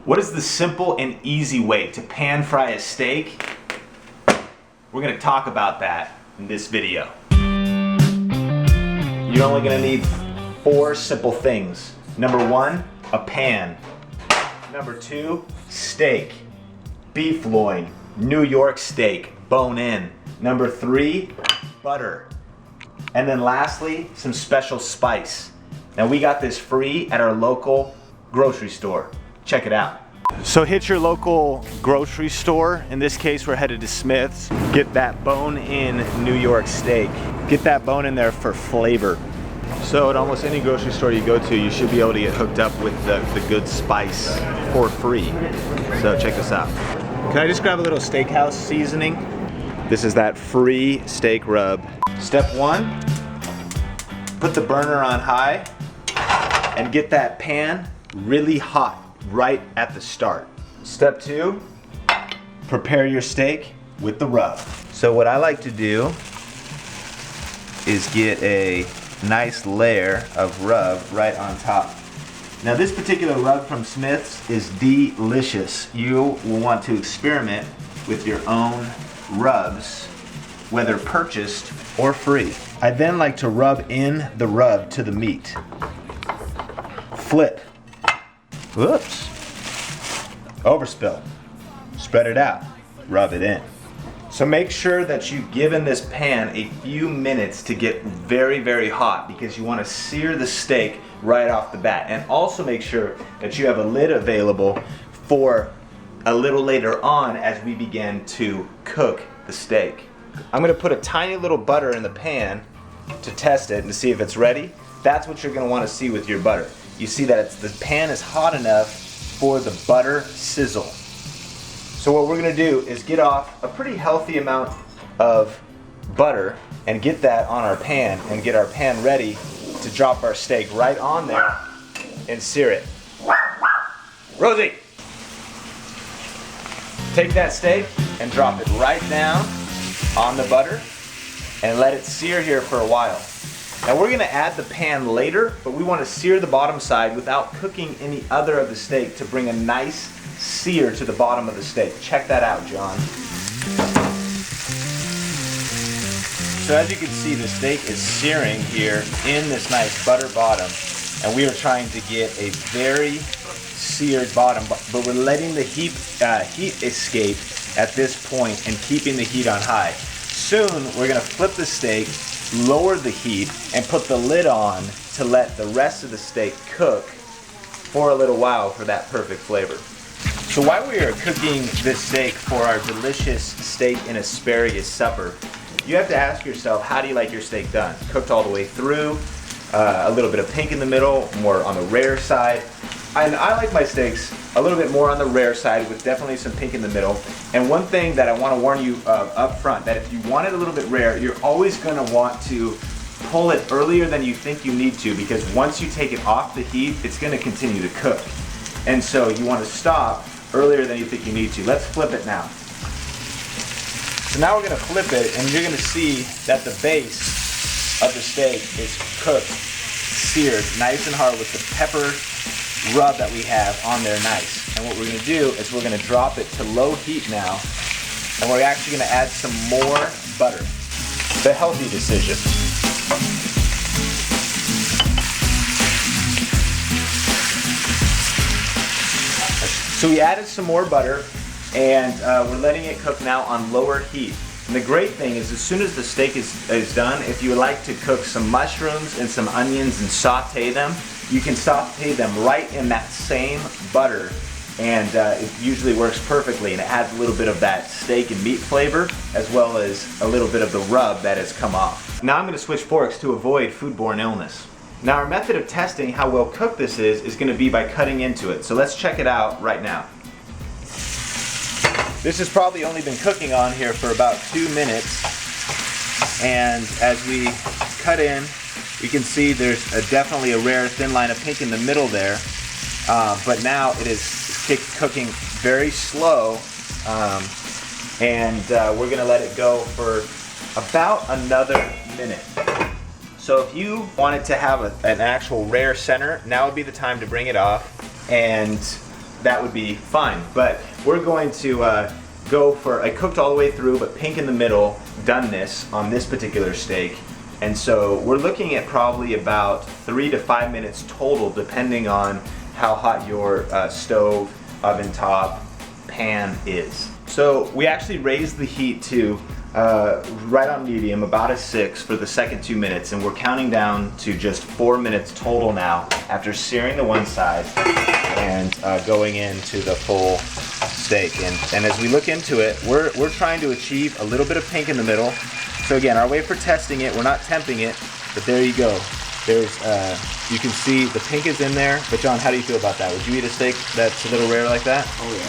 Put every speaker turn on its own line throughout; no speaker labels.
What is the simple and easy way to pan fry a steak? We're gonna talk about that in this video. You're only gonna need 4 simple things. Number 1, a pan. Number 2, steak. Beef loin, New York steak, bone in. Number 3, butter. And then lastly, some special spice. Now we got this free at our local grocery store. Check it out. So hit your local grocery store. In this case, we're headed to Smith's. Get that bone-in New York steak. Get that bone in there for flavor. So at almost any grocery store you go to, you should be able to get hooked up with the good spice for free. So check this out. Can I just grab a little steakhouse seasoning? This is that free steak rub. Step 1, put the burner on high and get that pan really hot right at the start. Step 2, prepare your steak with the rub. So what I like to do is get a nice layer of rub right on top. Now this particular rub from Smith's is delicious. You will want to experiment with your own rubs, whether purchased or free. I then like to rub in the rub to the meat. Flip. Whoops. Overspill. Spread it out. Rub it in. So make sure that you've given this pan a few minutes to get very, very hot because you want to sear the steak right off the bat. And also make sure that you have a lid available for a little later on as we begin to cook the steak. I'm going to put a tiny little butter in the pan to test it and to see if it's ready. That's what you're going to want to see with your butter. You see that the pan is hot enough for the butter sizzle. So what we're going to do is get off a pretty healthy amount of butter and get that on our pan and get our pan ready to drop our steak right on there and sear it. Rosie! Take that steak and drop it right down on the butter and let it sear here for a while. Now we're going to add the pan later, but we want to sear the bottom side without cooking any other of the steak to bring a nice sear to the bottom of the steak. Check that out, John. So as you can see, the steak is searing here in this nice butter bottom, and we are trying to get a very seared bottom, but we're letting the heat escape at this point and keeping the heat on high. Soon we're going to flip the steak, lower the heat, and put the lid on to let the rest of the steak cook for a little while for that perfect flavor. So while we are cooking this steak for our delicious steak and asparagus supper, you have to ask yourself, how do you like your steak done? Cooked all the way through, a little bit of pink in the middle, more on the rare side. And I like my steaks a little bit more on the rare side with definitely some pink in the middle. And one thing that I want to warn you up front, that if you want it a little bit rare, you're always going to want to pull it earlier than you think you need to, because once you take it off the heat, it's going to continue to cook. And so you want to stop earlier than you think you need to. Let's flip it now. So now we're going to flip it, and you're going to see that the base of the steak is cooked, seared nice and hard with the pepper rub that we have on there nice. And what we're going to do is we're going to drop it to low heat now, and we're actually going to add some more butter. The healthy decision. So we added some more butter, and we're letting it cook now on lower heat. And the great thing is, as soon as the steak is done, if you would like to cook some mushrooms and some onions and saute them, you can saute them right in that same butter, and it usually works perfectly, and it adds a little bit of that steak and meat flavor as well as a little bit of the rub that has come off. Now I'm going to switch forks to avoid foodborne illness. Now our method of testing how well cooked this is going to be by cutting into it. So let's check it out right now. This has probably only been cooking on here for about 2 minutes, and as we cut in, you can see there's definitely a rare thin line of pink in the middle there, but now it is cooking very slow, and we're going to let it go for about another minute. So if you wanted to have an actual rare center, now would be the time to bring it off and that would be fine. But we're going to go for a cooked all the way through, but pink in the middle, doneness on this particular steak. And so we're looking at probably about 3 to 5 minutes total, depending on how hot your stove, oven top, pan is. So we actually raised the heat to right on medium, about a 6 for the second 2 minutes, and we're counting down to just 4 minutes total now after searing the one side and going into the full steak. And as we look into it, we're trying to achieve a little bit of pink in the middle. So again, our way for testing it, we're not temping it, but there you go. There's, you can see the pink is in there. But John, how do you feel about that? Would you eat a steak that's a little rare like that?
Oh yeah.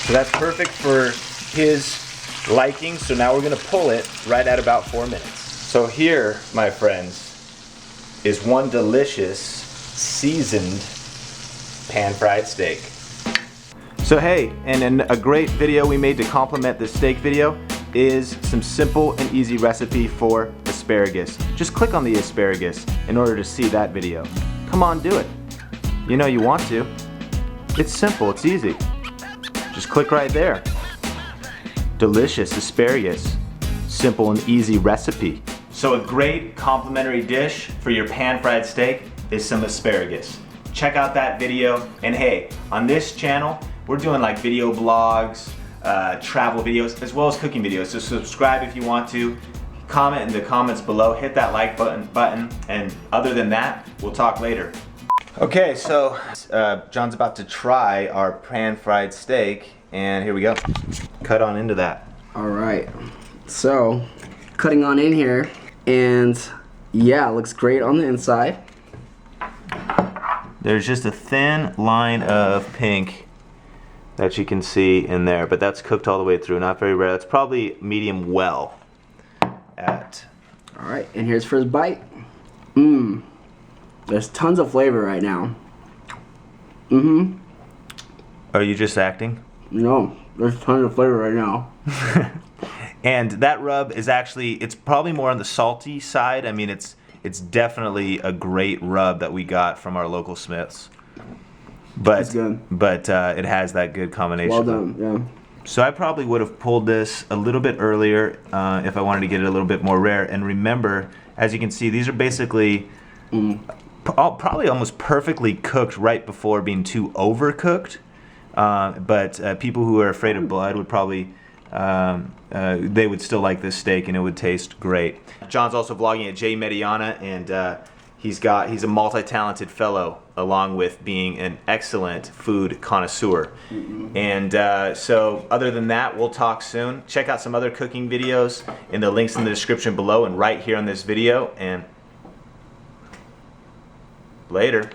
So that's perfect for his liking. So now we're gonna pull it right at about 4 minutes. So here, my friends, is one delicious seasoned pan-fried steak. So hey, and a great video we made to complement this steak video is some simple and easy recipe for asparagus. Just click on the asparagus in order to see that video. Come on, do it. You know you want to. It's simple, it's easy. Just click right there. Delicious asparagus. Simple and easy recipe. So a great complimentary dish for your pan-fried steak is some asparagus. Check out that video. And hey, on this channel, we're doing like video blogs, travel videos, as well as cooking videos. So subscribe if you want to. Comment in the comments below, hit that like button, and other than that, we'll talk later. Okay, so John's about to try our pan-fried steak, and here we go. Cut on into that.
All right, so cutting on in here, and yeah, it looks great on the inside.
There's just a thin line of pink that you can see in there, but that's cooked all the way through, not very rare. That's probably medium well at.
All right, and here's first bite. There's tons of flavor right now.
Are you just acting?
No, there's tons of flavor right now.
And that rub is actually, it's probably more on the salty side. I mean, it's definitely a great rub that we got from our local Smiths. But
it's good.
But it has that good combination.
Well done, yeah.
So I probably would have pulled this a little bit earlier if I wanted to get it a little bit more rare. And remember, as you can see, these are basically probably almost perfectly cooked right before being too overcooked. But people who are afraid of blood would probably, they would still like this steak and it would taste great. John's also vlogging at Mediana, and he's a multi-talented fellow, along with being an excellent food connoisseur. And so other than that, we'll talk soon. Check out some other cooking videos in the links in the description below and right here on this video, and later.